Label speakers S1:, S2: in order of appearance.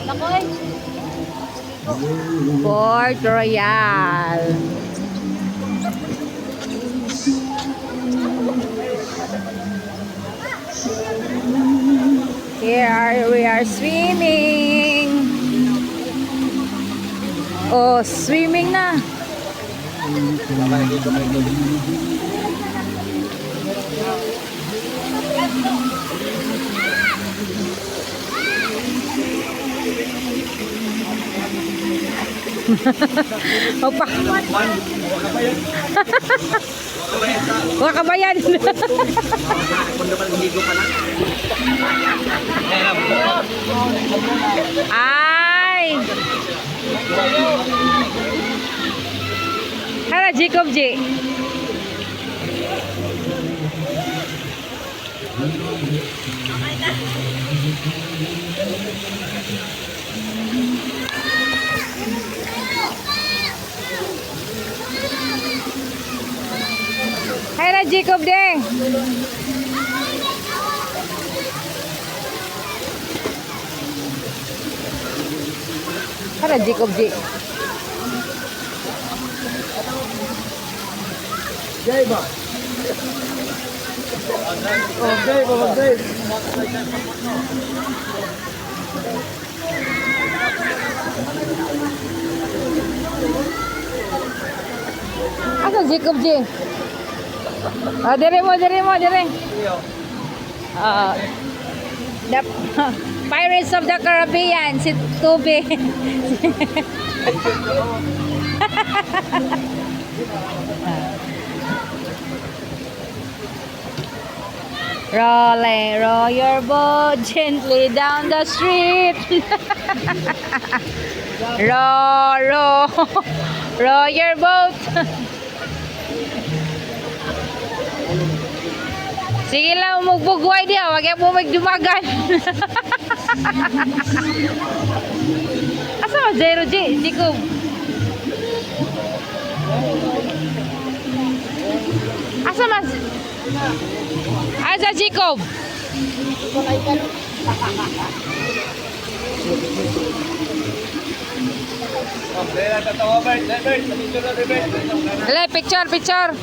S1: Nakoy. Port Royal. We are swimming. Oh, swimming na. Opa. Wala kabayan. Ay. Hala Jacob J. Hala Jacob J. Hala Jacob J.
S2: Jay ba? Okay, babagay.
S1: Asa Jacob J? Dire mo. The Pirates of the Caribbean, si Tubi. Roll your boat gently down the street. row your boat. Sige lang, umugbugway diya. Huwag yan po magdumagan. Asa mo, Zero J? Jacob. Asa mas? Asa Jacob? Picture.